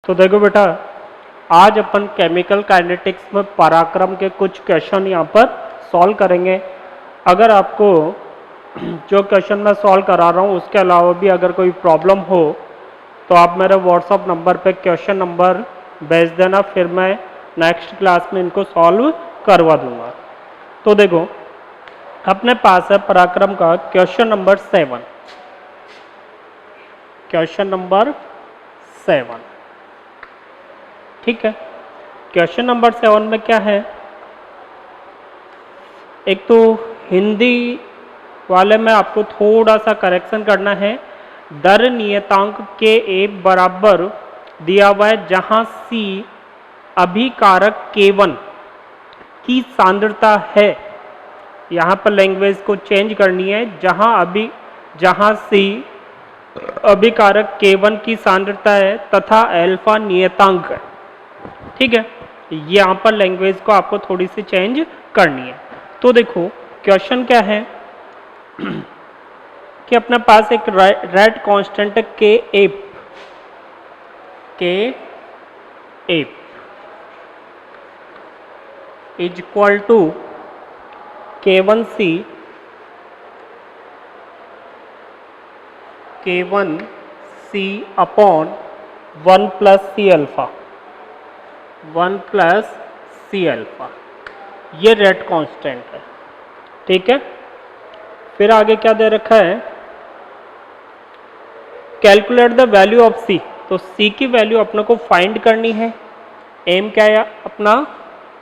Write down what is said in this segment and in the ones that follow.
तो देखो बेटा, आज अपन केमिकल काइनेटिक्स में पराक्रम के कुछ क्वेश्चन यहाँ पर सॉल्व करेंगे। अगर आपको जो क्वेश्चन मैं सॉल्व करा रहा हूँ उसके अलावा भी अगर कोई प्रॉब्लम हो तो आप मेरे व्हाट्सअप नंबर पे क्वेश्चन नंबर भेज देना, फिर मैं नेक्स्ट क्लास में इनको सॉल्व करवा दूंगा। तो देखो, अपने पास है पराक्रम का क्वेश्चन नंबर 7। क्वेश्चन नंबर 7, ठीक है। क्वेश्चन नंबर 7 में क्या है, एक तो हिंदी वाले में आपको थोड़ा सा करेक्शन करना है। दर नियतांक के एक बराबर दिया हुआ है जहां सी अभिकारक K1 की सांद्रता है। यहाँ पर लैंग्वेज को चेंज करनी है, जहां सी अभिकारक K1 की सांद्रता है तथा अल्फा नियतांक है, ठीक है। यहाँ पर लैंग्वेज को आपको थोड़ी सी चेंज करनी है। तो देखो क्वेश्चन क्या है कि अपने पास एक रेट कांस्टेंट है K is equal to K1C upon 1 plus C अल्फा, 1 प्लस C अल्फा, ये रेट कांस्टेंट है, ठीक है। फिर आगे क्या दे रखा है, calculate the value of C। तो C की वैल्यू अपने को फाइंड करनी है। एम क्या है अपना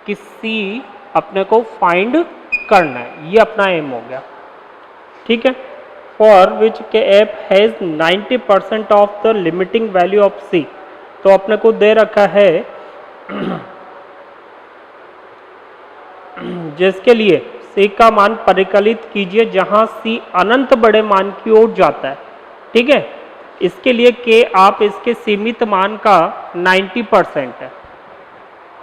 कि C अपने को फाइंड करना है, ये अपना एम हो गया, ठीक है। For which Kf has 90% of the limiting value of C। तो अपने को दे रखा है जिसके लिए C का मान परिकलित कीजिए जहां C अनंत बड़े मान की ओर जाता है, ठीक है। इसके लिए K आप इसके सीमित मान का 90% है।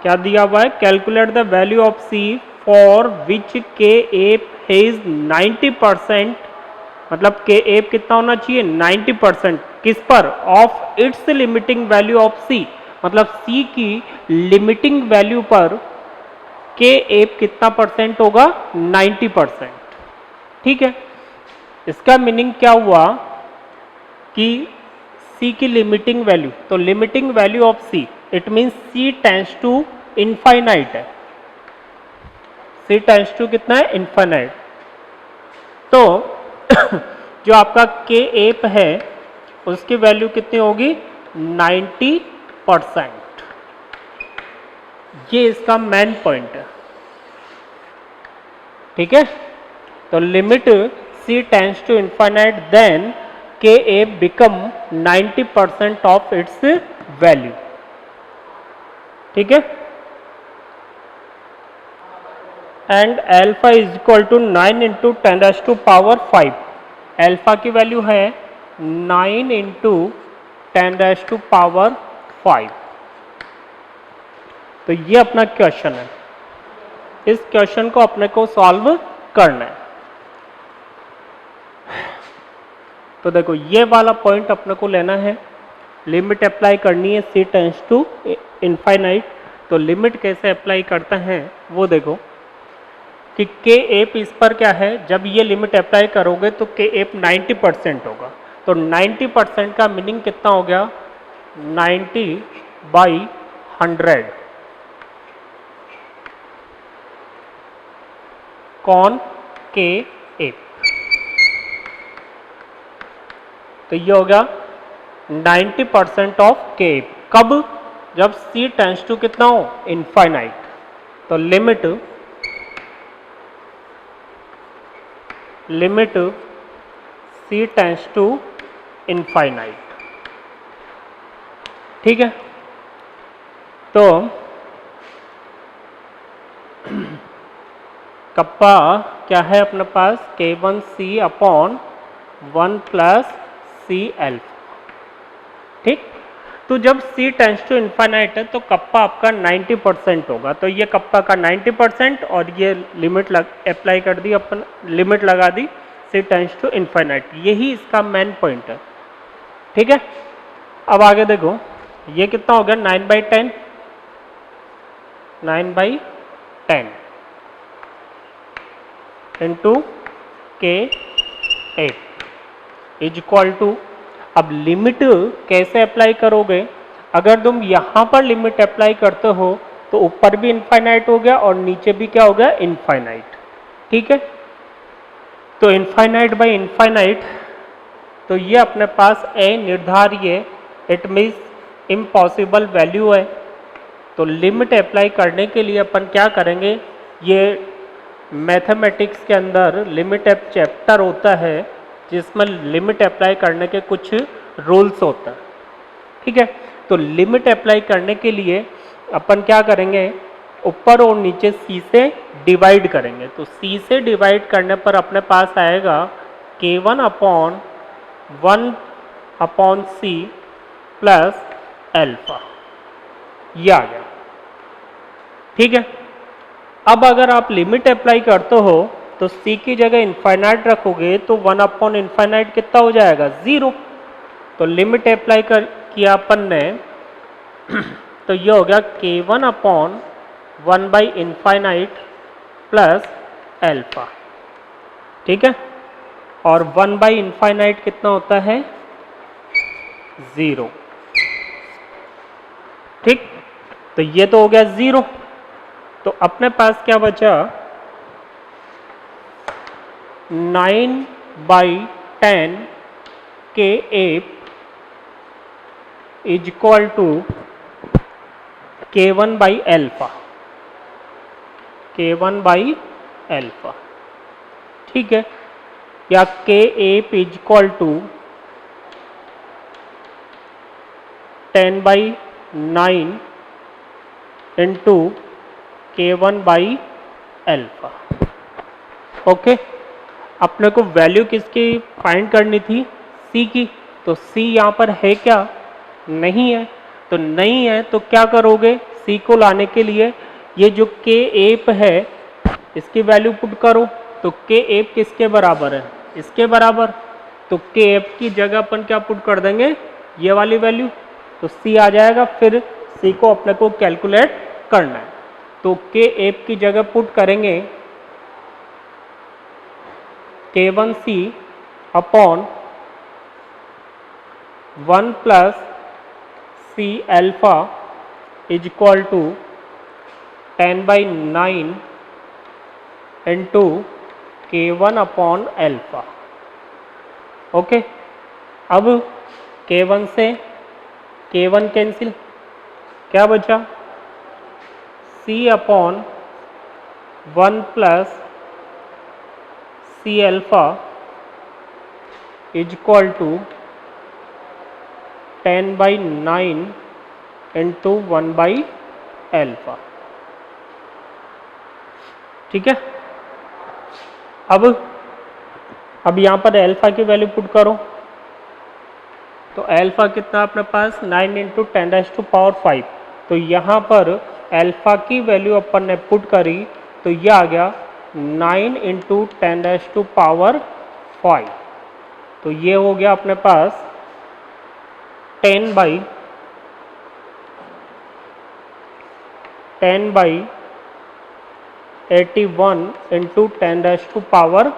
क्या दिया हुआ है, calculate the value of C for which Kf has 90%, मतलब Kf कितना होना चाहिए 90%, किस पर, of its limiting value of C, मतलब C की लिमिटिंग वैल्यू पर Kf कितना परसेंट होगा 90%, ठीक है। इसका मीनिंग क्या हुआ कि C की लिमिटिंग वैल्यू, तो limiting value of C it means C tends to infinite है। C टेंड्स टू कितना है, इनफाइनाइट। तो जो आपका Kf है उसकी वैल्यू कितनी होगी 90%। ये इसका मेन पॉइंट है, ठीक है। तो limit C tends to infinite then Kf become 90% of its value, ठीक है। And alpha is equal to 9 into 10⁵ alpha की वैल्यू है 9 इंटू 10⁵। तो ये अपना क्वेश्चन है, इस क्वेश्चन को अपने को सॉल्व करना है। तो देखो ये वाला पॉइंट अपने को लेना है, लिमिट अप्लाई करनी है C टेंड्स टू इनफाइनाइट। तो लिमिट कैसे अप्लाई करते हैं वो देखो कि Kf इस पर क्या है, जब ये लिमिट अप्लाई करोगे तो Kf 90% होगा। तो 90% का मीनिंग कितना हो गया, 90/100 कौन, Kf। तो ये हो गया 90% ऑफ Kf, कब, जब C टेंड्स टू कितना हो इनफाइनाइट। तो limit C tends to infinite, ठीक है। तो कप्पा क्या है अपने पास, K1C upon 1 plus C alpha, ठीक। तो जब C टेंड्स टू इनफाइनाइट है तो कप्पा आपका 90% होगा। तो ये कप्पा का 90% और ये लिमिट अप्लाई कर दी अपन, लिमिट लगा दी C टेंड्स टू इनफाइनाइट, यही इसका मेन पॉइंट है, ठीक है। अब आगे देखो, ये कितना हो गया 9/10, 9/10 into K8 is equal to, अब लिमिट कैसे अप्लाई करोगे? अगर तुम यहाँ पर लिमिट अप्लाई करते हो तो ऊपर भी इनफाइनाइट हो गया और नीचे भी क्या हो गया? इनफाइनाइट। ठीक है, तो इनफाइनाइट बाय इनफाइनाइट, तो ये अपने पास ए निर्धार्य, इट मीन्स इम्पॉसिबल वैल्यू है। तो लिमिट अप्लाई करने के लिए अपन क्या करेंगे? ये मैथमेटिक्स के अंदर लिमिट अप चैप्टर होता है जिसमें लिमिट अप्लाई करने के कुछ रूल्स होता है। ठीक है, तो लिमिट अप्लाई करने के लिए अपन क्या करेंगे? ऊपर और नीचे c से डिवाइड करेंगे। तो c से डिवाइड करने पर अपने पास आएगा K1/1/c प्लस एल्फा, ये आ गया। ठीक है, अब अगर आप लिमिट अप्लाई करते हो तो c की जगह इनफाइनाइट रखोगे तो 1/इनफाइनाइट कितना हो जाएगा? 0। तो लिमिट अप्लाई किया अपन ने तो ये हो गया K1/1/इनफाइनाइट प्लस एल्फा। ठीक है, और 1/इनफाइनाइट कितना होता है? 0। ठीक, तो ये तो हो गया 0। तो अपने पास क्या बचा? 9/10 K8 इज इक्वल टू K1/अल्फा, K1/अल्फा। ठीक है, या K8 is equal to 10/9 into K1/अल्फा। ओके, अपने को वैल्यू किसकी फाइंड करनी थी? C की। तो C यहाँ पर है क्या? नहीं है। तो नहीं है तो क्या करोगे? C को लाने के लिए ये जो K8 है इसकी वैल्यू पुट करो। तो K8 किसके बराबर है? इसके बराबर। तो K8 की जगह अपन क्या पुट कर देंगे? ये वाली वैल्यू। तो C आ जाएगा। फिर C को अपने को कैलकुलेट करना है। तो K8 की जगह पुट करेंगे K1C upon 1 plus C alpha is equal to 10/9 into K1/अल्फा। ओके, अब K1 से K1 कैंसिल, क्या बचा? C/1 plus C alpha is equal to 10/9 into 1/अल्फा। ठीक है, अब यहाँ पर अल्फा की वैल्यू पुट करो। तो अल्फा कितना अपने पास? 9 इंटू 10⁵ तो यहाँ पर अल्फा की वैल्यू अपन ने पुट करी तो यह आ गया 9 इंटू 10⁵। तो ये हो गया अपने पास 10/81 इंटू 10⁵।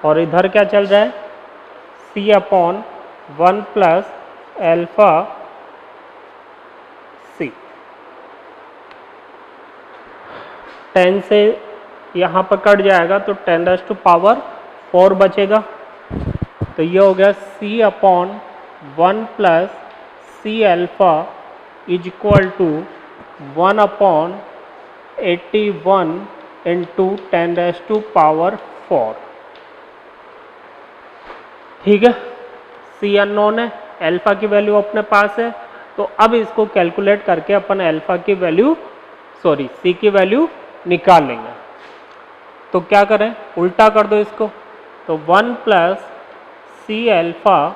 और इधर क्या चल रहा है? C/1 plus alpha C। 10 से यहाँ पर कट जाएगा तो 10⁴ बचेगा। तो ये हो गया C/1 plus C alpha is equal to 1/81 into 10⁴। ठीक है, C अननोन है, अल्फा की वैल्यू अपने पास है। तो अब इसको कैलकुलेट करके अपन अल्फा की वैल्यू C की वैल्यू निकाल लेंगे। तो क्या करें? उल्टा कर दो इसको। तो 1 plus C alpha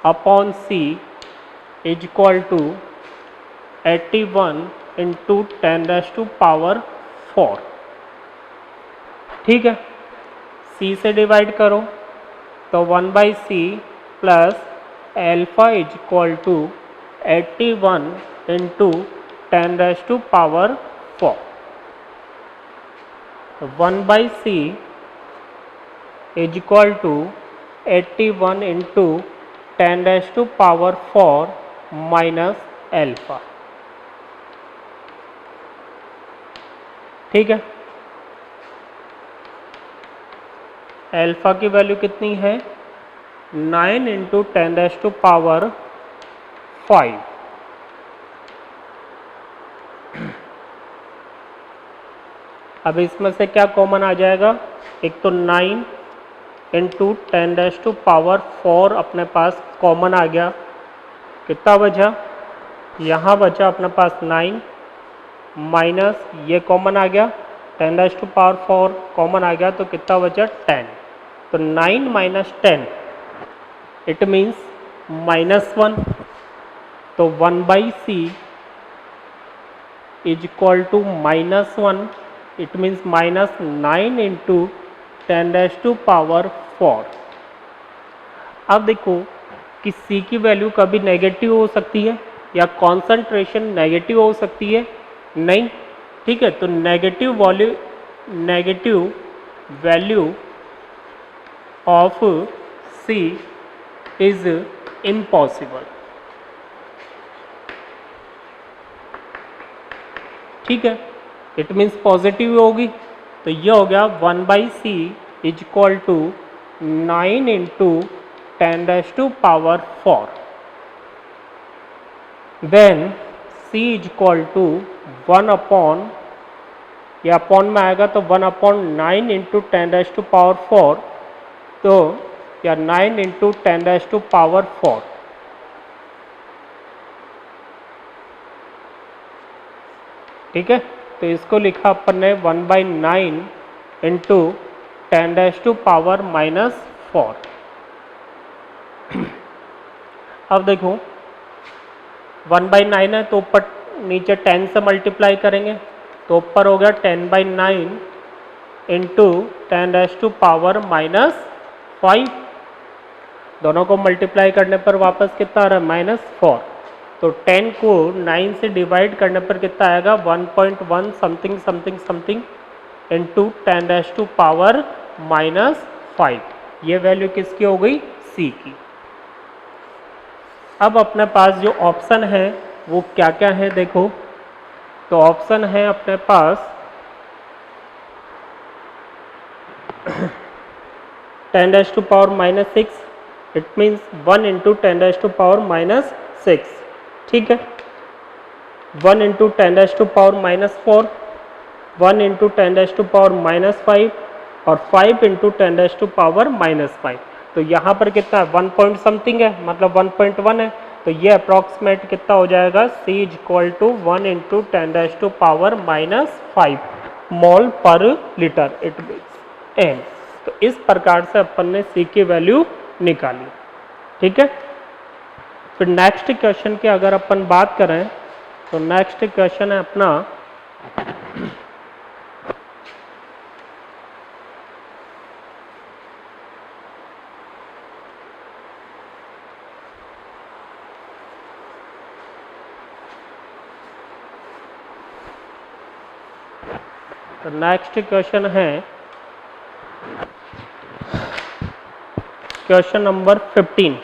upon C is equal to 81 into 10⁴। ठीक है, C से डिवाइड करो तो 1/C plus alpha is equal to 81 into 10⁴। 1/c is equal to 81 into 10⁴ minus alpha. ठीक है, एल्फा की वैल्यू कितनी है 9 इंटू 10⁵। अब इसमें से क्या कॉमन आ जाएगा, एक तो 9 इंटू 10⁴ अपने पास कॉमन आ गया, कितना बचा, यहाँ बचा अपने पास 9 माइनस ये कॉमन आ गया 10⁴ कॉमन आ गया, तो कितना बचा 10। तो 9 माइनस 10 इट मीन्स -1। तो 1/c is equal to -1, it means -9 into 10⁴। अब देखो कि c की वैल्यू कभी नेगेटिव हो सकती है या कॉन्सेंट्रेशन नेगेटिव हो सकती है, नहीं। ठीक है, तो negative value of c is impossible. ठीक है, इट मीन्स पॉजिटिव होगी, तो ये हो गया 1/c is equal to 9 into 10⁴। Then c is equal to 1 upon, या अपॉन में आएगा तो 1/9 इंटू 10⁴, तो या 9 इंटू 10⁴। ठीक है, तो इसको लिखा अपन ने 1/9 इंटू 10⁻⁻⁴। अब देखो 1/9 है तो ऊपर नीचे 10 से मल्टीप्लाई करेंगे, तो ऊपर हो गया 10/9 इंटू 10⁻⁻5। दोनों को मल्टीप्लाई करने पर वापस कितना आ रहा है -4। तो 10 को 9 से डिवाइड करने पर कितना आएगा 1.1 समथिंग समथिंग समथिंग इंटू 10⁻⁻5। ये वैल्यू किसकी हो गई, c की। अब अपने पास जो ऑप्शन है वो क्या क्या है देखो, तो ऑप्शन है अपने पास 10⁻⁻6, इट मीन्स 1 इंटू 10⁻⁻6। ठीक है, 1 इंटू 10⁻⁻4, 1 इंटू 10⁻⁻5 और 5 इंटू 10⁻⁻5। तो यहाँ पर कितना है 1 पॉइंट समथिंग है, मतलब 1.1 है, तो ये अप्रॉक्सीमेट कितना हो जाएगा c is equal to 1 into 10⁻⁻5 mole पर लीटर, इट मीन्स n। तो इस प्रकार से अपन ने c की वैल्यू निकाली। ठीक है, फिर नेक्स्ट क्वेश्चन की अगर अपन बात करें तो नेक्स्ट क्वेश्चन है अपना तो नेक्स्ट क्वेश्चन है क्वेश्चन नंबर 15।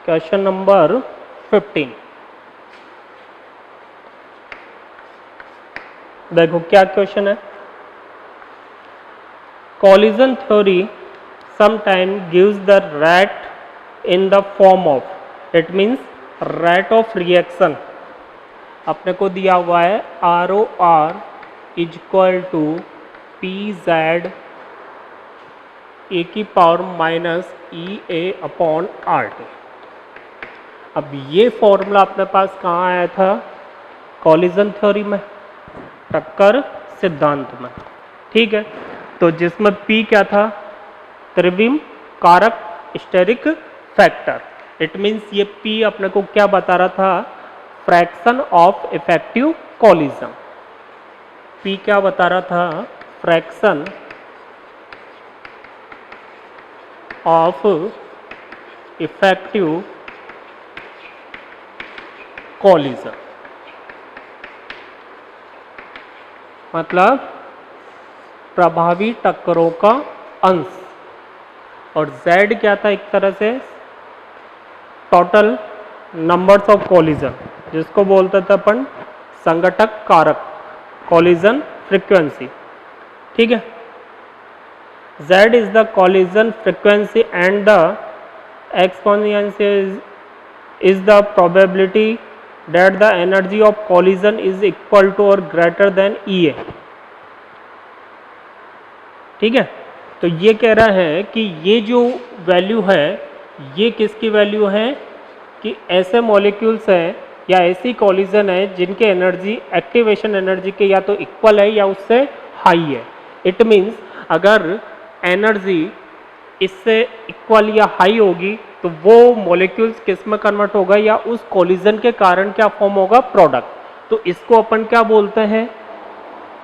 क्वेश्चन नंबर 15 देखो क्या क्वेश्चन है, collision theory sometimes gives the rate in the form of, it means rate of reaction। अपने को दिया हुआ है ROR is equal to PZ e⁻⁻ अब ये फॉर्मूला अपने पास कहाँ आया था, कॉलिजन थ्योरी में, टक्कर सिद्धांत में। ठीक है, तो जिसमें P क्या था, त्रिविम कारक स्टेरिक फैक्टर, इट मीन्स ये P अपने को क्या बता रहा था, fraction of effective collision. P क्या बता रहा था, फ्रैक्शन ऑफ इफेक्टिव कोलिजन, मतलब प्रभावी टक्करों का अंश। और Z क्या था, एक तरह से टोटल नंबर्स ऑफ कोलिजन, जिसको बोलते थे अपन संघटक कारक, कोलिजन फ्रीक्वेंसी। ठीक है, Z is the collision frequency and the exponential is the probability that the energy of collision is equal to or greater than EA। ठीक है, तो ये कह रहा है कि ये जो वैल्यू है ये किसकी वैल्यू है कि ऐसे मॉलिक्यूल्स हैं या ऐसी कॉलिजन है जिनके एनर्जी एक्टिवेशन एनर्जी के या तो इक्वल है या उससे हाई है। इट मीन्स अगर एनर्जी इससे इक्वल या हाई होगी तो वो मॉलिक्यूल्स किस में कन्वर्ट होगा या उस कॉलिजन के कारण क्या फॉर्म होगा, प्रोडक्ट। तो इसको अपन क्या बोलते हैं,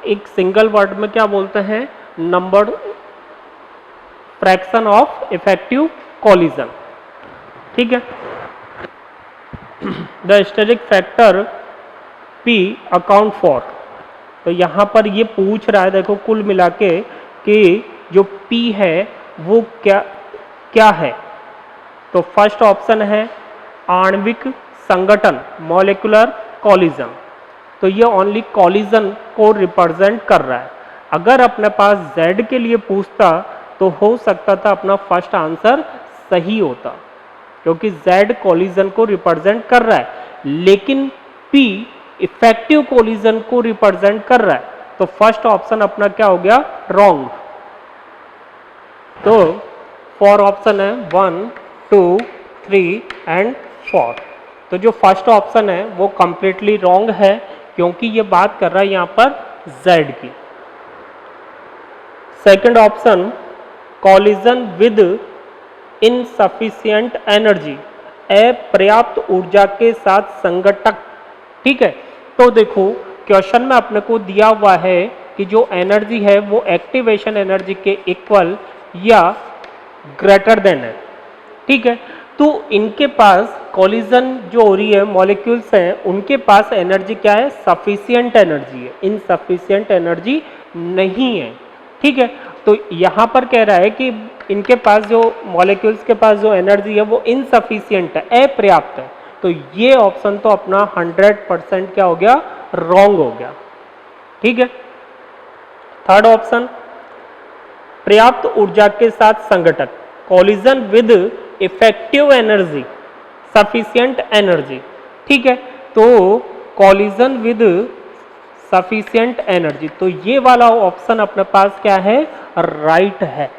एक सिंगल वर्ड में क्या बोलते हैं, number fraction of effective collision. ठीक है, the historic factor P account for, तो यहां पर ये पूछ रहा है, देखो कुल मिला के कि जो P है वो क्या है। तो फर्स्ट ऑप्शन है आणविक संगठन, मॉलिक्यूलर कॉलिजन, तो ये ओनली कॉलिजन को रिप्रेजेंट कर रहा है। अगर अपने पास Z के लिए पूछता तो हो सकता था अपना फर्स्ट आंसर सही होता, क्योंकि Z कॉलिजन को रिप्रेजेंट कर रहा है, लेकिन P इफेक्टिव कॉलिजन को रिप्रेजेंट कर रहा है, तो फर्स्ट ऑप्शन अपना क्या हो गया, रॉन्ग। तो फोर ऑप्शन है 1, 2, 3 एंड 4। तो जो फर्स्ट ऑप्शन है वो कंप्लीटली रॉन्ग है, क्योंकि ये बात कर रहा है यहाँ पर Z की। Second option collision with insufficient energy, अपर्याप्त ऊर्जा के साथ संघटक। ठीक है, तो देखो क्वेश्चन में अपने को दिया हुआ है कि जो एनर्जी है वो एक्टिवेशन एनर्जी के इक्वल या ग्रेटर देन है। ठीक है, तो इनके पास कॉलिजन जो हो रही है मॉलिक्यूल्स हैं उनके पास एनर्जी क्या है, सफिशिएंट एनर्जी है, इनसफिशिएंट एनर्जी नहीं है। ठीक है, तो यहाँ पर कह रहा है कि इनके पास जो मॉलिक्यूल्स के पास जो एनर्जी है वो इनसफिशिएंट है, अपर्याप्त है। तो ये ऑप्शन तो अपना 100% क्या हो गया, रॉन्ग हो गया। ठीक है, थर्ड ऑप्शन पर्याप्त ऊर्जा के साथ संघटक, collision with effective energy, sufficient energy. ठीक है, तो कॉलिजन विद सफिशिएंट एनर्जी, तो ये वाला ऑप्शन अपने पास क्या है, राइट है।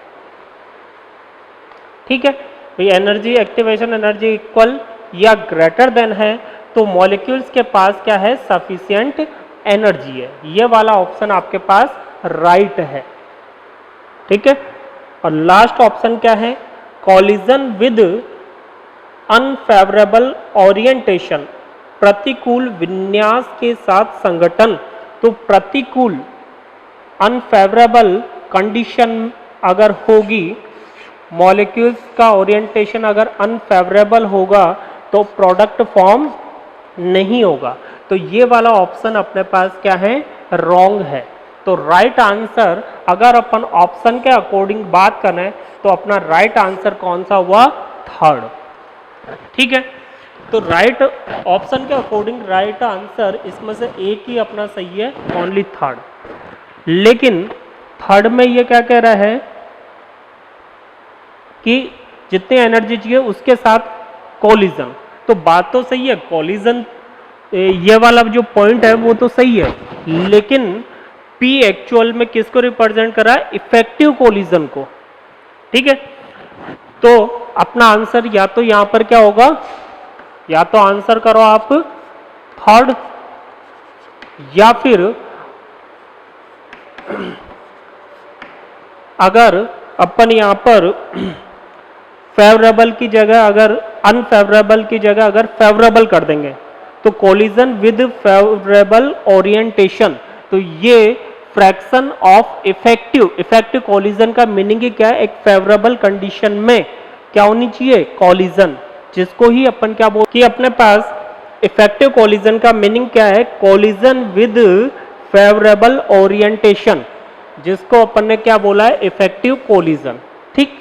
ठीक है, भाई एनर्जी एक्टिवेशन एनर्जी इक्वल या ग्रेटर देन है, तो मॉलिक्यूल्स के पास क्या है, सफिशिएंट एनर्जी है। ये वाला ऑप्शन आपके पास राइट है। ठीक है, और लास्ट ऑप्शन क्या है, कॉलिजन विद अनफेवरेबल ओरिएंटेशन, प्रतिकूल विन्यास के साथ संगठन। तो प्रतिकूल अनफेवरेबल कंडीशन अगर होगी, मॉलिक्यूल्स का ओरिएंटेशन अगर अनफेवरेबल होगा तो प्रोडक्ट फॉर्म नहीं होगा। तो ये वाला ऑप्शन अपने पास क्या है, रॉन्ग है। तो राइट आंसर अगर अपन ऑप्शन के अकॉर्डिंग बात करें तो अपना राइट आंसर कौन सा हुआ, थर्ड। ठीक है, तो राइट ऑप्शन के अकॉर्डिंग राइट आंसर इसमें से एक ही अपना सही है, ओनली थर्ड। लेकिन थर्ड में ये क्या कह रहा है कि जितनी एनर्जी चाहिए उसके साथ कोलिजन, तो बात तो सही है, कोलिजन ये वाला जो पॉइंट है वो तो सही है, लेकिन P एक्चुअल में किसको रिप्रेजेंट कर रहा है, इफेक्टिव कोलिजन को। ठीक है, तो अपना आंसर या तो यहां पर क्या होगा, या तो आंसर करो आप थर्ड, या फिर अगर अपन यहां पर फेवरेबल की जगह अगर अनफेवरेबल की जगह अगर फेवरेबल कर देंगे तो कोलिजन विद फेवरेबल ओरिएंटेशन, तो ये फ्रैक्शन ऑफ इफेक्टिव कोलिजन का मीनिंग क्या है, एक फेवरेबल कंडीशन में क्या होनी चाहिए, कॉलिजन, जिसको ही अपन क्या बोल कि अपने पास इफेक्टिव कॉलिजन का मीनिंग क्या है, कॉलिजन विद फेवरेबल ओरिएंटेशन, जिसको अपन ने क्या बोला है, इफेक्टिव कॉलिजन। ठीक,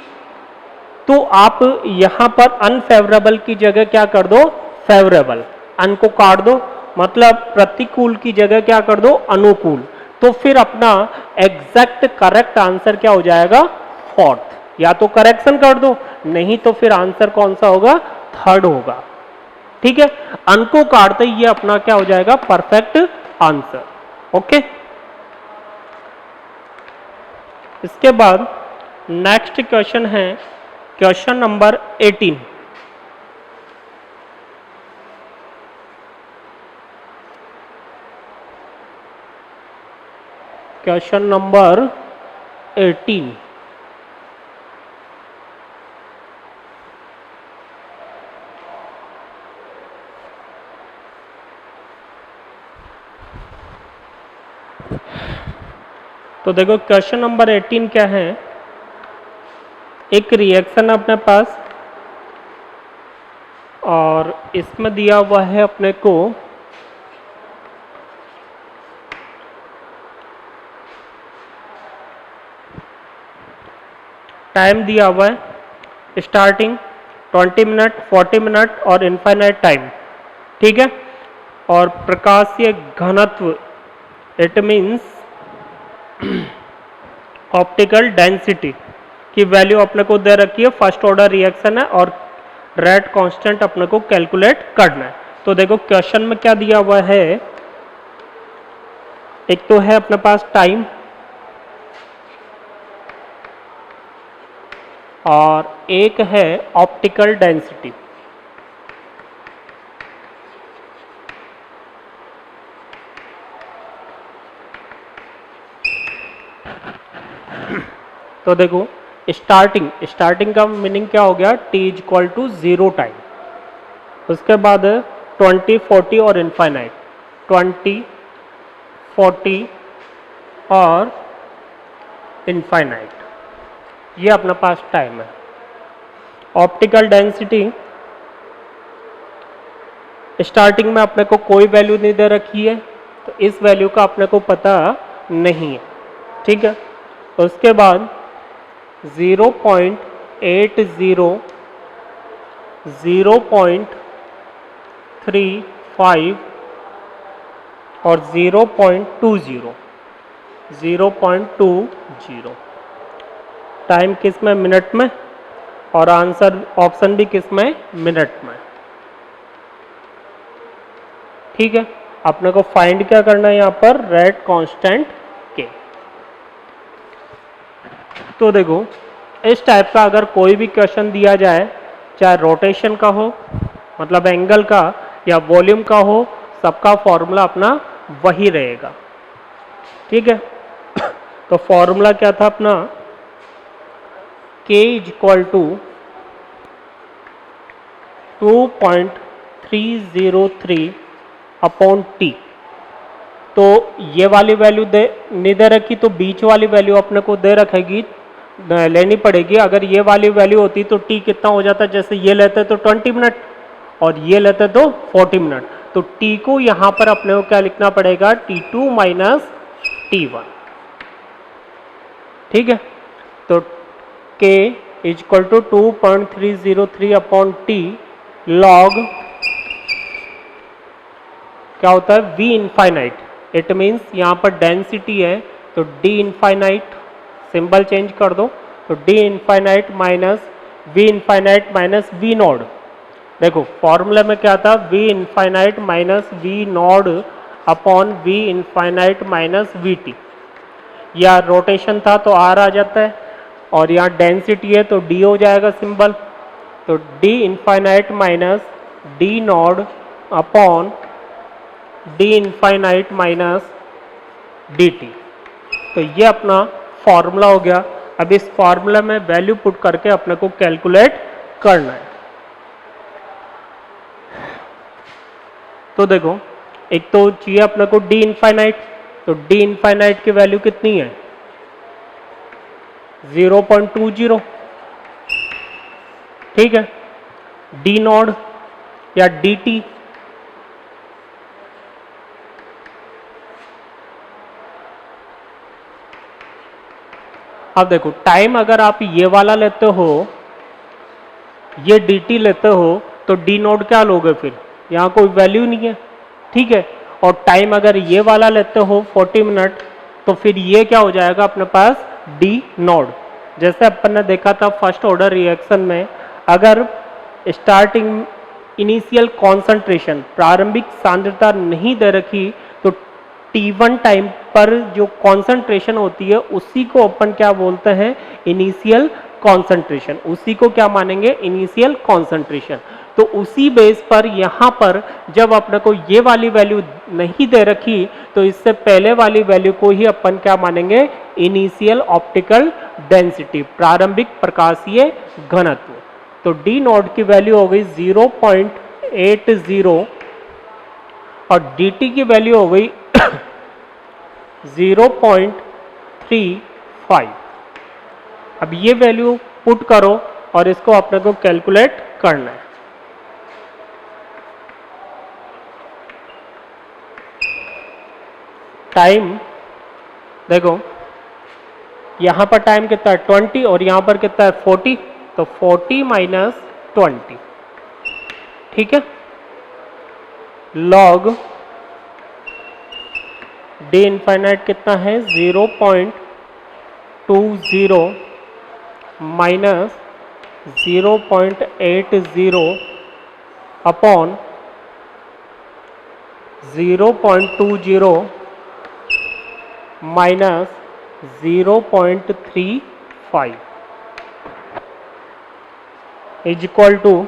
तो आप यहां पर अनफेवरेबल की जगह क्या कर दो, फेवरेबल, अन को काट दो, मतलब प्रतिकूल की जगह क्या कर दो, अनुकूल। तो फिर अपना एग्जैक्ट करेक्ट आंसर क्या हो जाएगा, फोर्थ। या तो करेक्शन कर दो, नहीं तो फिर आंसर कौन सा होगा, थर्ड होगा। ठीक है, अन को काटते ये अपना क्या हो जाएगा, परफेक्ट आंसर। ओके, इसके बाद नेक्स्ट क्वेश्चन है क्वेश्चन नंबर 18। Question number 18। तो देखो क्वेश्चन नंबर 18 क्या है, एक रिएक्शन अपने पास और इसमें दिया हुआ है अपने को टाइम दिया हुआ है, स्टार्टिंग 20 मिनट, 40 मिनट और इनफाइनाइट टाइम। ठीक है, और प्रकाशीय घनत्व, इट मीन्स ऑप्टिकल डेंसिटी की वैल्यू अपने को दे रखी है, फर्स्ट ऑर्डर रिएक्शन है और रेट कांस्टेंट अपने को कैलकुलेट करना है। तो देखो क्वेश्चन में क्या दिया हुआ है, एक तो है अपने पास टाइम और एक है ऑप्टिकल डेंसिटी। तो देखो स्टार्टिंग का मीनिंग क्या हो गया, t is equal to 0 time. उसके बाद 20, 40 और इनफाइनाइट, 20, 40 और इनफाइनाइट, ये अपने पास टाइम है। ऑप्टिकल डेंसिटी स्टार्टिंग में अपने को कोई वैल्यू नहीं दे रखी है, तो इस वैल्यू का अपने को पता नहीं है। ठीक है, उसके बाद 0.80, 0.35 और 0.20, 0.20 टाइम किस में, मिनट में, और आंसर ऑप्शन भी किस में, मिनट में। ठीक है, अपने को फाइंड क्या करना है यहाँ पर, रेट कांस्टेंट के। तो देखो इस टाइप का अगर कोई भी क्वेश्चन दिया जाए, चाहे रोटेशन का हो मतलब एंगल का, या वॉल्यूम का हो, सबका फॉर्मूला अपना वही रहेगा। ठीक है, तो फॉर्मूला क्या था अपना, k is equal to 2.303 upon T. तो ये वाली वैल्यू नहीं दे रखी, तो बीच वाली वैल्यू अपने को दे रखेगी, लेनी पड़ेगी। अगर ये वाली वैल्यू होती तो टी कितना हो जाता, जैसे ये लेते तो 20 मिनट और ये लेते तो 40 मिनट, तो टी को यहां पर अपने को क्या लिखना पड़ेगा, T2 माइनस T1। ठीक है, तो k is equal to 2.303 upon T log क्या होता है, v इनफाइनाइट। इट मीन्स यहाँ पर डेंसिटी है तो d इनफाइनाइट, सिंबल चेंज कर दो, तो d infinite minus v infinite minus v naught. देखो फॉर्मूला में क्या था, v infinite minus v naught upon v infinite minus vt। या रोटेशन था तो r आ जाता है, और यहाँ डेंसिटी है तो d हो जाएगा सिंबल, तो d infinite minus d naught upon d infinite minus dt। तो ये अपना फॉर्मूला हो गया। अब इस फॉर्मूला में वैल्यू पुट करके अपने को कैलकुलेट करना है। तो देखो एक तो चाहिए अपने को d इनफाइनाइट, तो d इनफाइनाइट की वैल्यू कितनी है, 0.20, ठीक है, डी नॉड या डी टी। अब देखो टाइम अगर आप ये वाला लेते हो, ये डी टी लेते हो, तो डी नॉट क्या लोगे फिर, यहाँ कोई वैल्यू नहीं है, ठीक है। और टाइम अगर ये वाला लेते हो 40 मिनट, तो फिर ये क्या हो जाएगा अपने पास डी नॉट। जैसे अपन ने देखा था फर्स्ट ऑर्डर रिएक्शन में, अगर स्टार्टिंग इनिशियल कॉन्सेंट्रेशन प्रारंभिक सांद्रता नहीं दे रखी, तो T1 टाइम पर जो कॉन्सेंट्रेशन होती है उसी को अपन क्या बोलते हैं, इनिशियल कॉन्सेंट्रेशन। उसी को क्या मानेंगे, इनिशियल कॉन्सेंट्रेशन। तो उसी बेस पर यहाँ पर जब अपने को ये वाली वैल्यू नहीं दे रखी, तो इससे पहले वाली वैल्यू को ही अपन क्या मानेंगे, इनिशियल ऑप्टिकल डेंसिटी, प्रारंभिक प्रकाशीय घनत्व। तो डी नॉट की वैल्यू हो गई 0.80 और डी टी की वैल्यू हो गई 0.35। अब ये वैल्यू पुट करो और इसको अपने को कैलकुलेट करना है। टाइम देखो, यहां पर टाइम कितना है 20 और यहां पर कितना है 40, तो 40 माइनस 20, ठीक है। लॉग डी इनफाइनाइट कितना है 0.20 minus 0.80 upon 0.20 minus 0.35 is equal to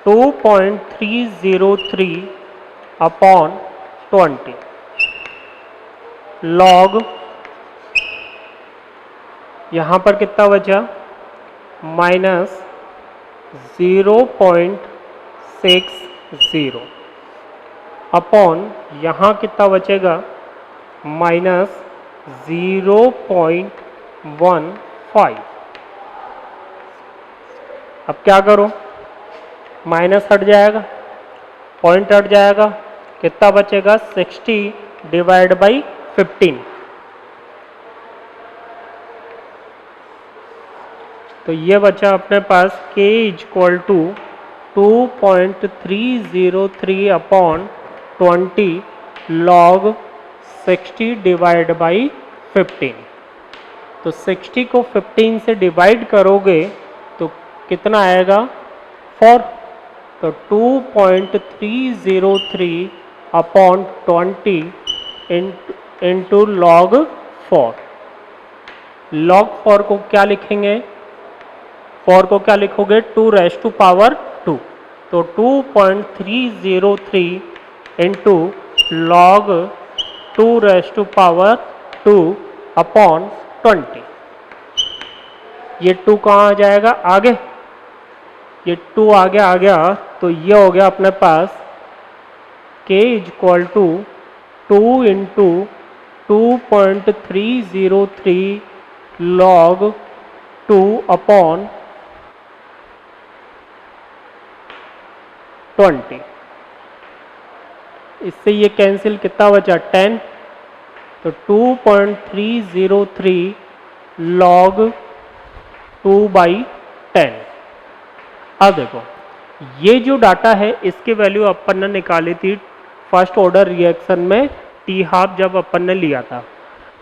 2.303 upon 20। Log यहाँ पर कितना बचा, माइनस 0.60 अपॉन यहाँ कितना बचेगा, माइनस 0.15। अब क्या करो, माइनस हट जाएगा, पॉइंट हट जाएगा, कितना बचेगा 60 डिवाइड बाई 15। तो ये बचा अपने पास k equal to 2.303 upon 20 log 60 divide by 15। तो 60 को 15 से डिवाइड करोगे तो कितना आएगा 4। तो 2.303 अपॉन 20 इंटू लॉग 4। लॉग 4 को क्या लिखेंगे, 4 को क्या लिखोगे 2⁻²। तो 2.303 इंटू लॉग 2⁻² अपॉन 20। ये 2 कहाँ आ जाएगा आगे, ये 2 आगे आ गया, तो ये हो गया अपने पास k equal to 2 into 2.303 log 2 upon 20। इससे ये कैंसिल, कितना बचा 10। तो 2.303 लॉग 2/10। अब देखो ये जो डाटा है इसकी वैल्यू अपन ने निकाली थी फर्स्ट ऑर्डर रिएक्शन में टी हाफ जब अपन ने लिया था।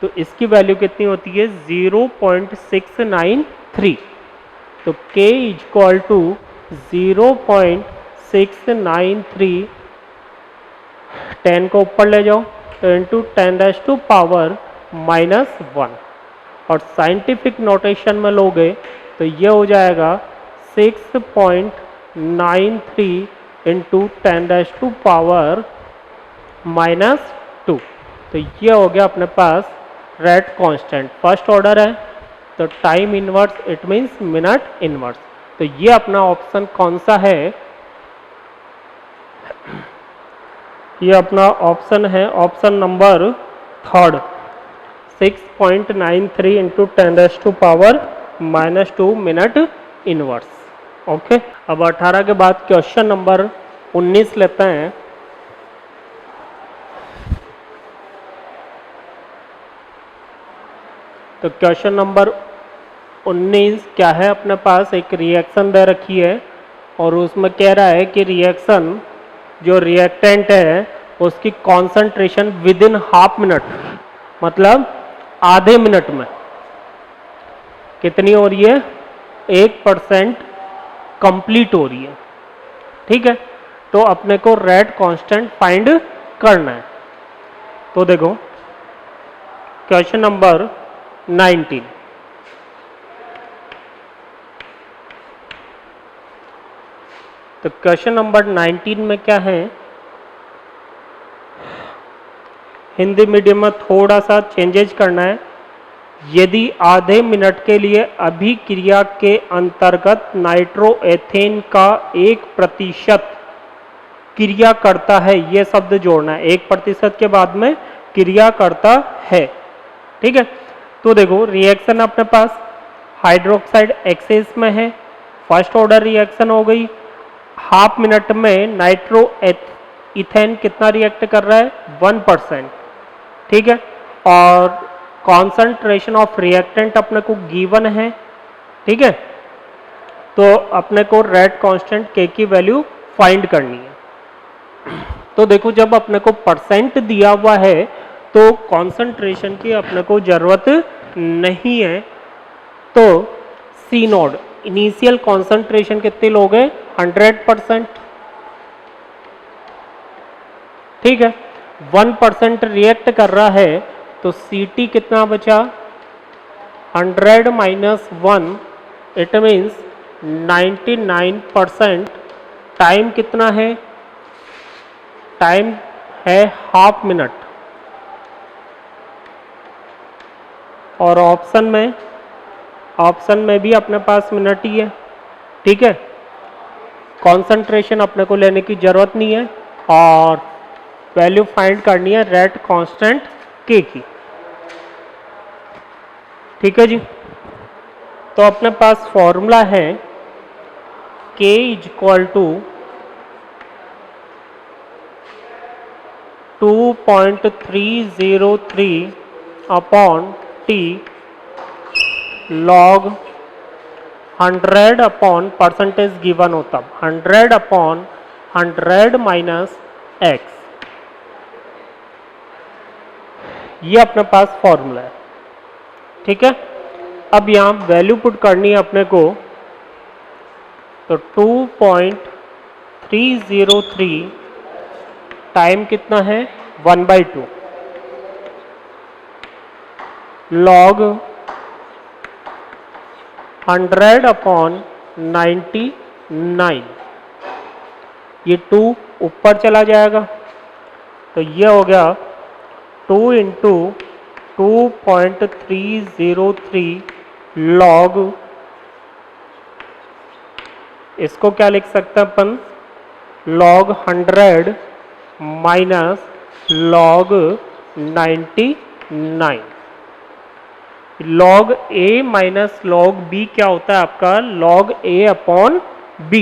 तो इसकी वैल्यू कितनी होती है 0.693। तो k इक्वल टू 0.693, 10 को ऊपर ले जाओ तो इंटू 10⁻⁻1। और साइंटिफिक नोटेशन में लोगे तो ये हो जाएगा 6.93 इंटू 10⁻⁻²। तो ये हो गया अपने पास रेट कांस्टेंट। फर्स्ट ऑर्डर है तो time inverse, it means minute inverse. तो ये अपना ऑप्शन कौन सा है, ये अपना ऑप्शन है option number 3, 6.93 into 10⁻⁻1। -2 minute inverse. Okay, अब 18 के बाद क्वेश्चन नंबर 19 लेते हैं। तो क्वेश्चन नंबर 19 क्या है, अपने पास एक रिएक्शन दे रखी है और उसमें कह रहा है कि रिएक्शन जो रिएक्टेंट है उसकी concentration with in half minute, मतलब आधे मिनट में कितनी हो रही है, 1% कंप्लीट हो रही है। ठीक है, तो अपने को रेट कांस्टेंट फाइंड करना है। तो देखो क्वेश्चन नंबर 19, तो क्वेश्चन नंबर 19 में क्या है, हिंदी मीडियम में थोड़ा सा चेंजेज करना है। यदि आधे मिनट के लिए अभिक्रिया के अंतर्गत नाइट्रोएथेन का 1% क्रिया करता है, यह शब्द जोड़ना है, 1% के बाद में क्रिया करता है। ठीक है, तो देखो रिएक्शन अपने पास हाइड्रोक्साइड एक्सेस में है, फर्स्ट ऑर्डर रिएक्शन हो गई। हाफ मिनट में नाइट्रोइथेन कितना रिएक्ट कर रहा है, 1%। ठीक है, और कॉन्सेंट्रेशन ऑफ रिएक्टेंट अपने को गिवन है। ठीक है, तो अपने को रेट कांस्टेंट के की वैल्यू फाइंड करनी है। तो देखो जब अपने को परसेंट दिया हुआ है तो कॉन्सेंट्रेशन की अपने को जरूरत नहीं है। तो सी नोड इनिशियल कॉन्सेंट्रेशन कितने लोग हैं, 100%। ठीक है, 1% रिएक्ट कर रहा है तो Ct कितना बचा, 100 माइनस 1, इट मीन्स 99%। टाइम कितना है, टाइम है हाफ मिनट, और ऑप्शन में भी अपने पास मिनट ही है। ठीक है, कॉन्सेंट्रेशन अपने को लेने की जरूरत नहीं है और वैल्यू फाइंड करनी है रेट कांस्टेंट के की। ठीक है जी, तो अपने पास फॉर्मूला है K = 2.303 upon T log 100 upon percentage given होता, 100 अपॉन 100 माइनस एक्स। ये अपने पास फॉर्मूला है। ठीक है, अब यहाँ वैल्यू पुट करनी है अपने को, तो 2.303 टाइम कितना है, 1/2 log 100 अपॉन 99, ये 2 ऊपर चला जाएगा तो ये हो गया 2 इंटू 2.303 log, इसको क्या लिख सकते हैं अपन, log 100 minus log 99। log a minus log b क्या होता है आपका, log a अपॉन b।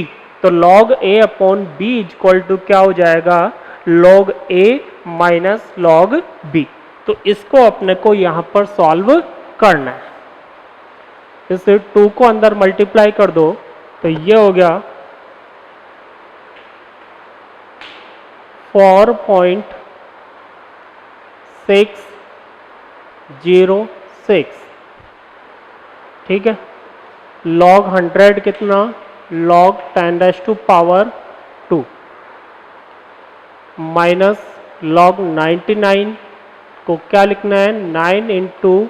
तो log a upon b equal to क्या हो जाएगा, log a minus log b। तो इसको अपने को यहां पर सॉल्व करना है। इस 2 को अंदर मल्टीप्लाई कर दो तो ये हो गया 4.606। ठीक है, log 100 कितना, log 10⁻² माइनस log 99 को क्या लिखना है, 9 इंटू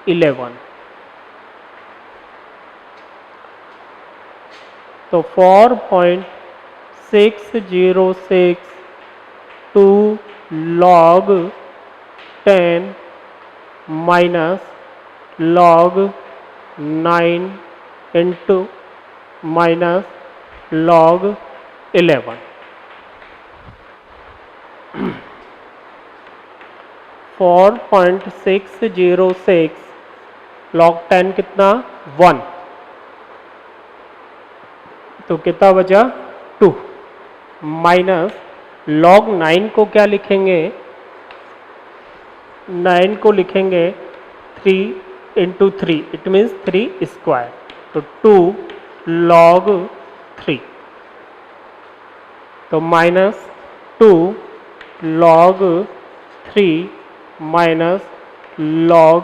11। तो 4.6062 log 10 minus log 9 into minus log 11। 4.606 log 10 कितना, 1। तो कितना बचा 2 माइनस log 9 को क्या लिखेंगे, 9 को लिखेंगे 3 इंटू 3, इट मीन्स 3 स्क्वायर, तो 2 log 3, तो माइनस 2 log 3 माइनस log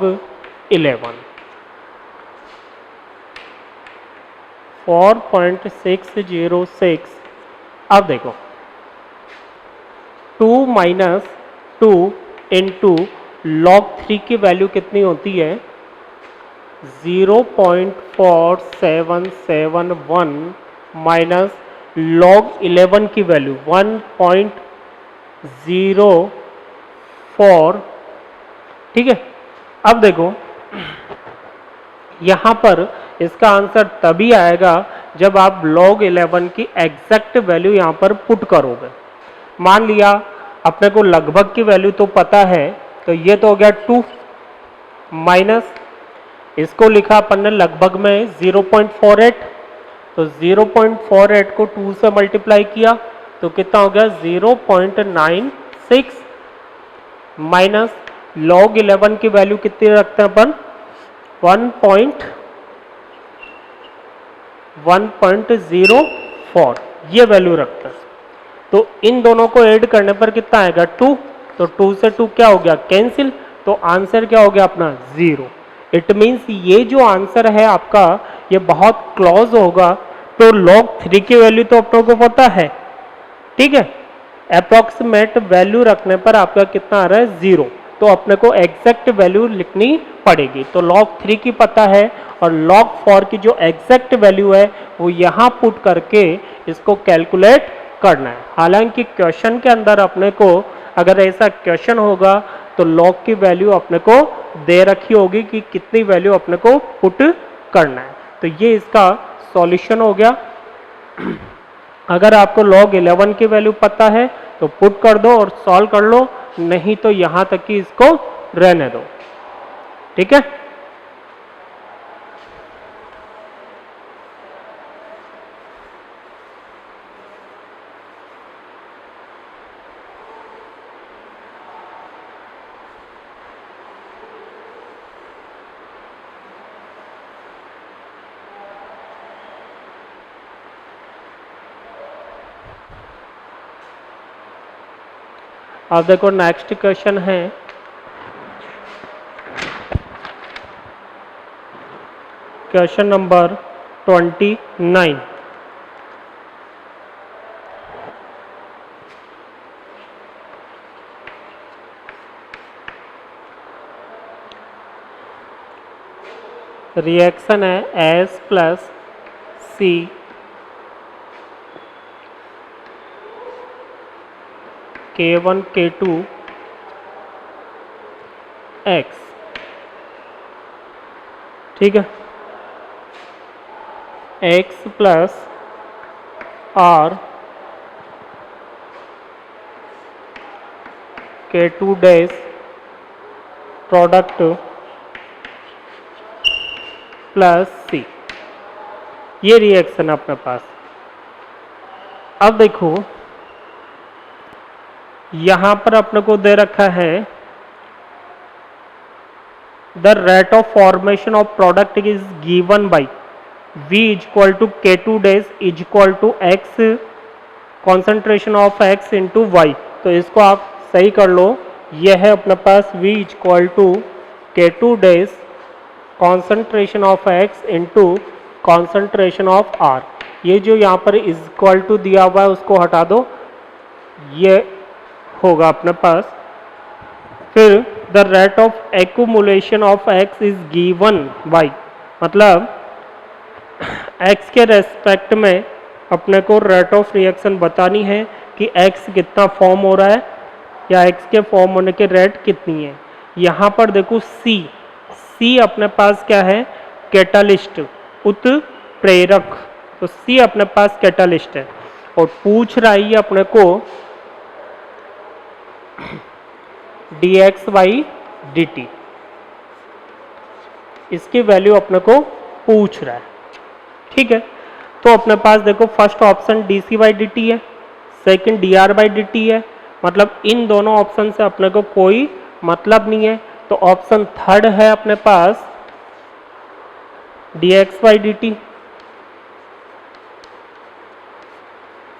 11, 4.606। अब देखो 2 माइनस 2 इंटू log 3 की वैल्यू कितनी होती है, 0.4771 माइनस log 11 की वैल्यू 1.04। ठीक है, अब देखो यहाँ पर इसका आंसर तभी आएगा जब आप log 11 की एग्जैक्ट वैल्यू यहाँ पर पुट करोगे। मान लिया अपने को लगभग की वैल्यू तो पता है, तो ये तो हो गया 2 माइनस इसको लिखा अपन ने लगभग में 0.48, तो 0.48 को 2 से मल्टीप्लाई किया तो कितना हो गया 0.96 माइनस log 11 की वैल्यू कितनी रखते हैं अपन 1.04 ये वैल्यू रखते हैं। तो इन दोनों को ऐड करने पर कितना आएगा 2, तो 2 से 2 क्या हो गया कैंसिल, तो आंसर क्या हो गया अपना 0। इट मीन्स ये जो आंसर है आपका ये बहुत क्लोज होगा। तो log 3 की वैल्यू तो अपनों को पता है, ठीक है, अप्रोक्सीमेट वैल्यू रखने पर आपका कितना आ रहा है 0, तो अपने को एग्जैक्ट वैल्यू लिखनी पड़ेगी। तो log 3 की पता है और log 4 की जो एग्जैक्ट वैल्यू है वो यहाँ पुट करके इसको कैलकुलेट करना है। हालांकि क्वेश्चन के अंदर अपने को अगर ऐसा क्वेश्चन होगा तो log की वैल्यू अपने को दे रखी होगी कि कितनी वैल्यू अपने को पुट करना है। तो ये इसका सॉल्यूशन हो गया। अगर आपको log 11 की वैल्यू पता है तो पुट कर दो और सॉल्व कर लो, नहीं तो यहां तक कि इसको रहने दो, ठीक है। अब देखो नेक्स्ट क्वेश्चन है क्वेश्चन नंबर 29। रिएक्शन है S plus C K1 K2 X, ठीक है, X plus R K2 dash product plus C, ये रिएक्शन अपने पास। अब देखो यहां पर अपने को दे रखा है the rate of formation of product is given by V equal to K2 dash is equal to X concentration of X into Y. तो इसको आप सही कर लो, यह है अपने पास V equal to K2 dash concentration of X into concentration of R। ये जो यहाँ पर इज इक्वल टू दिया हुआ है उसको हटा दो, ये होगा अपने पास। फिर the rate of accumulation of X is given by, मतलब X के रेस्पेक्ट में अपने को रेट ऑफ रिएक्शन बतानी है कि X कितना फॉर्म हो रहा है या X के फॉर्म होने के रेट कितनी है। यहाँ पर देखो C अपने पास क्या है कैटालिस्ट, उत्प्रेरक, तो C अपने पास कैटालिस्ट है और पूछ रहा है अपने को dx/dt, इसकी वैल्यू अपने को पूछ रहा है, ठीक है। तो अपने पास देखो first option dc by dt है, सेकंड dr बाई dt है, मतलब इन दोनों ऑप्शन से अपने को कोई मतलब नहीं है। तो ऑप्शन थर्ड है अपने पास dx by dt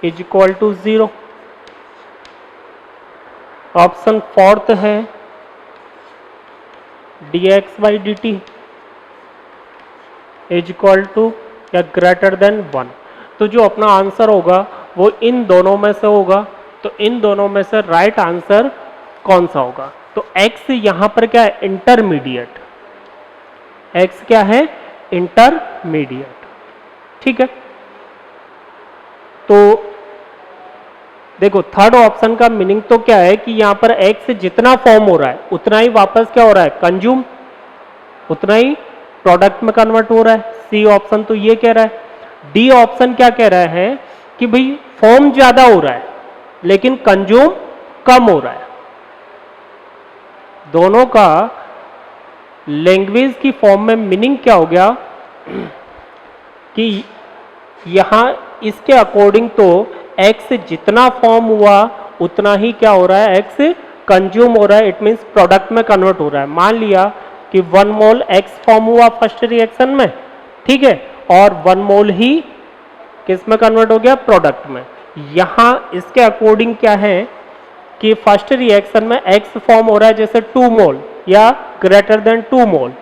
is equal to 0। Option fourth है dx by dt is equal to या ग्रेटर देन 1। तो जो अपना आंसर होगा वो इन दोनों में से होगा। तो इन दोनों में से राइट आंसर कौन सा होगा? तो x यहां पर क्या है? इंटरमीडिएट। x क्या है? इंटरमीडिएट। ठीक है, तो देखो थर्ड ऑप्शन का मीनिंग तो क्या है कि यहां पर x जितना फॉर्म हो रहा है उतना ही वापस क्या हो रहा है? कंज्यूम, उतना ही प्रोडक्ट में कन्वर्ट हो रहा है। सी ऑप्शन तो ये कह रहा है। डी ऑप्शन क्या कह रहा है कि भाई फॉर्म ज्यादा हो रहा है लेकिन कंज्यूम कम हो रहा है। दोनों का लैंग्वेज की फॉर्म में मीनिंग क्या हो गया कि यहां इसके अकॉर्डिंग तो x जितना फॉर्म हुआ उतना ही क्या हो रहा है? x कंज्यूम हो रहा है। इट मींस प्रोडक्ट में कन्वर्ट हो रहा है। मान लिया कि 1 मोल x फॉर्म हुआ फर्स्ट रिएक्शन में, ठीक है, और 1 मोल ही किस में कन्वर्ट हो गया? प्रोडक्ट में। यहां इसके अकॉर्डिंग क्या है कि फर्स्ट रिएक्शन में x फॉर्म हो रहा है जैसे 2 मोल या ग्रेटर देन 2 मोल,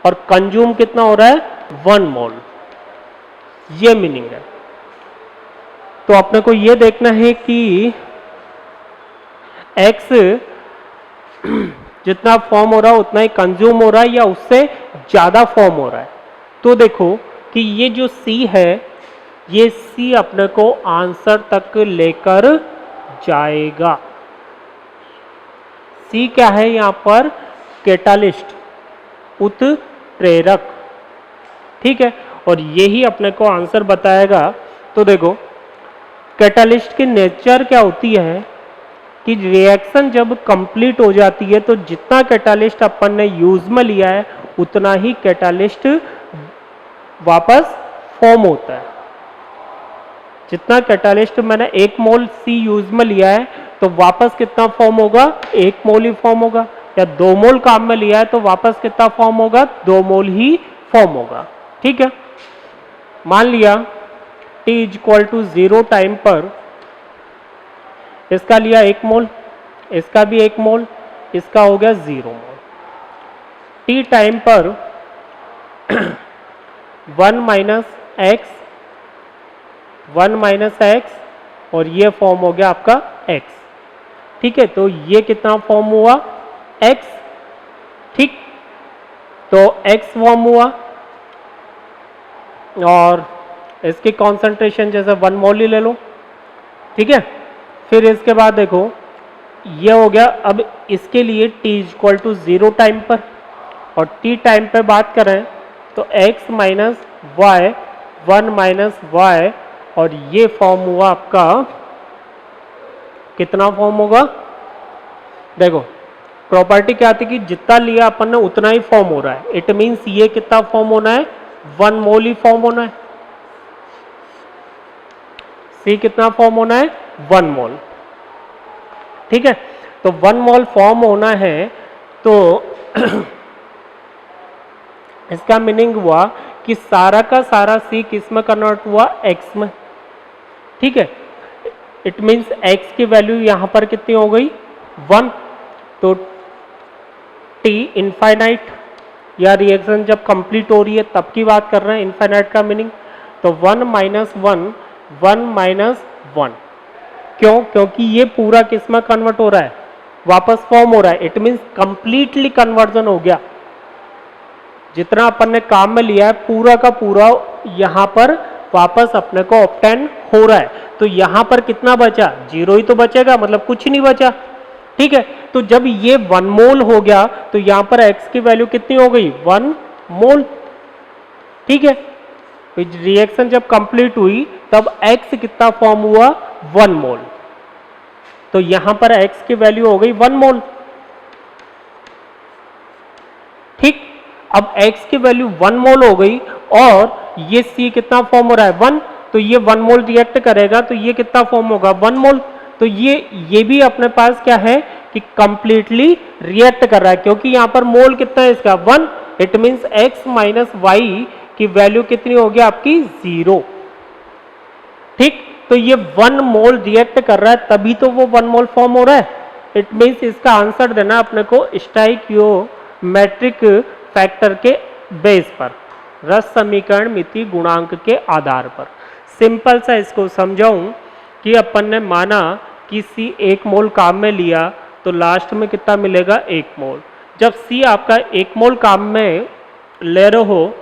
और कंज्यूम कितना हो रहा है? 1 मोल। ये मीनिंग है। तो अपने को ये देखना है कि x जितना फॉर्म हो रहा है उतना ही कंज्यूम हो रहा है या उससे ज्यादा फॉर्म हो रहा है। तो देखो कि ये जो C है, ये C अपने को आंसर तक लेकर जाएगा। C क्या है यहां पर? कैटालिस्ट, उत्प्रेरक। ठीक है, और यही अपने को आंसर बताएगा। तो देखो कैटालिस्ट की नेचर क्या होती है कि रिएक्शन जब कंप्लीट हो जाती है तो जितना कैटालिस्ट अपन ने यूज में लिया है उतना ही कैटालिस्ट वापस फॉर्म होता है। जितना कैटालिस्ट मैंने 1 मोल C यूज में लिया है तो वापस कितना फॉर्म होगा? 1 मोल ही फॉर्म होगा। या 2 मोल काम में लिया है तो वापस कितना फॉर्म होगा? 2 मोल ही फॉर्म होगा। ठीक है, मान लिया t is equal to 0 time पर इसका लिया 1 मोल, इसका भी 1 मोल, इसका हो गया 0 मोल। t टाइम पर 1 माइनस एक्स और ये फॉर्म हो गया आपका x। ठीक है, तो ये कितना फॉर्म हुआ? x। ठीक, तो x फॉर्म हुआ और इसकी कॉन्सेंट्रेशन जैसे 1 मोल ही ले लो। ठीक है, फिर इसके बाद देखो ये हो गया। अब इसके लिए t इक्वल टू 0 टाइम पर और t टाइम पे बात करें तो x minus y, 1 minus y, और ये फॉर्म हुआ आपका कितना फॉर्म होगा? देखो प्रॉपर्टी क्या आती है कि जितना लिया अपन ने उतना ही फॉर्म हो रहा है। इट मीन्स ये कितना फॉर्म होना है? 1 मोल ही फॉर्म होना है। C कितना फॉर्म होना है? 1 मोल। ठीक है, तो 1 मोल फॉर्म होना है तो इसका मीनिंग हुआ कि सारा का सारा C किस में कन्वर्ट हुआ? X में। ठीक है, इट मीन्स X की वैल्यू यहां पर कितनी हो गई? 1। तो T इनफाइनाइट, या रिएक्शन जब कंप्लीट हो रही है तब की बात कर रहे हैं। इनफाइनाइट का मीनिंग तो 1 माइनस 1, 1 माइनस 1। क्यों? क्योंकि ये पूरा किस में कन्वर्ट हो रहा है? वापस फॉर्म हो रहा है। इट मीन्स कंप्लीटली कन्वर्जन हो गया। जितना अपन ने काम में लिया है पूरा का पूरा यहां पर वापस अपने को ऑब्टेन हो रहा है। तो यहां पर कितना बचा? 0 ही तो बचेगा, मतलब कुछ नहीं बचा। ठीक है, तो जब ये 1 मोल हो गया तो यहां पर x की वैल्यू कितनी हो गई? 1 मोल। ठीक है, रिएक्शन जब कंप्लीट हुई तब x कितना फॉर्म हुआ? 1 मोल। तो यहां पर x की वैल्यू हो गई 1 मोल। ठीक, अब x की वैल्यू 1 मोल हो गई और ये C कितना फॉर्म हो रहा है? 1। तो ये 1 मोल रिएक्ट करेगा तो ये कितना फॉर्म होगा 1 मोल। तो ये भी अपने पास क्या है कि कंप्लीटली रिएक्ट कर रहा है, क्योंकि यहां पर मोल कितना है इसका 1, it means x minus y की वैल्यू कितनी होगी आपकी 0। ठीक, तो ये 1 मोल रिएक्ट कर रहा है तभी तो वो 1 मोल फॉर्म हो रहा है। इट मींस इसका आंसर देना अपने को स्टोइकियोमेट्रिक फैक्टर के बेस पर, रस समीकरण मिति गुणांक के आधार पर। सिंपल सा इसको समझाऊं कि अपन ने माना कि C 1 मोल काम में लिया तो लास्ट में कितना मिलेगा 1 मोल। जब C आपका 1 मोल काम में ले रहे हो,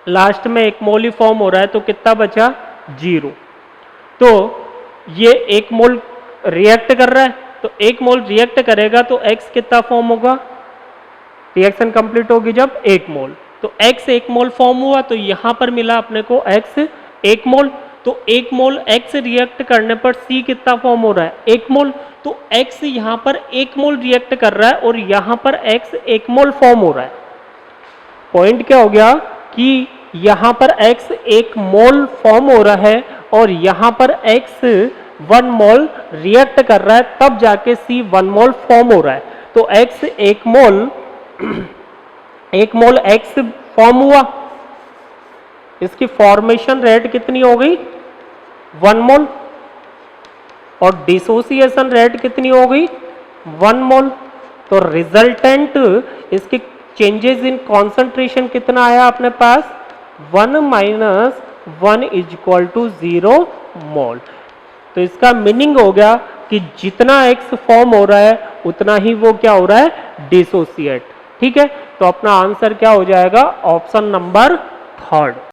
लास्ट में 1 मोल ही फॉर्म हो रहा है तो कितना बचा 0। तो ये 1 मोल रिएक्ट कर रहा है, तो 1 मोल रिएक्ट करेगा तो x कितना फॉर्म होगा, रिएक्शन कंप्लीट होगी जब 1 मोल, तो x 1 मोल फॉर्म हुआ तो यहां पर मिला अपने को x 1 मोल। तो 1 मोल x रिएक्ट करने पर C कितना फॉर्म हो रहा है 1 मोल, तो x यहां पर 1 मोल रिएक्ट कर रहा है और यहां पर x 1 मोल फॉर्म हो रहा है। पॉइंट क्या हो गया कि यहां पर x 1 मोल फॉर्म हो रहा है और यहां पर x 1 मोल रिएक्ट कर रहा है, तब जाके C 1 मोल फॉर्म हो रहा है। तो x 1 मोल x फॉर्म हुआ, इसकी फॉर्मेशन रेट कितनी हो गई 1 मोल, और डिसोसिएशन रेट कितनी हो गई 1 मोल। तो रिजल्टेंट इसके चेंजेस इन कॉन्सेंट्रेशन कितना आया अपने पास 1 माइनस 1 इज इक्वल टू 0 मोल। तो इसका मीनिंग हो गया कि जितना x फॉर्म हो रहा है उतना ही वो क्या हो रहा है डिसोसिएट। ठीक है, तो अपना आंसर क्या हो जाएगा ऑप्शन नंबर 3।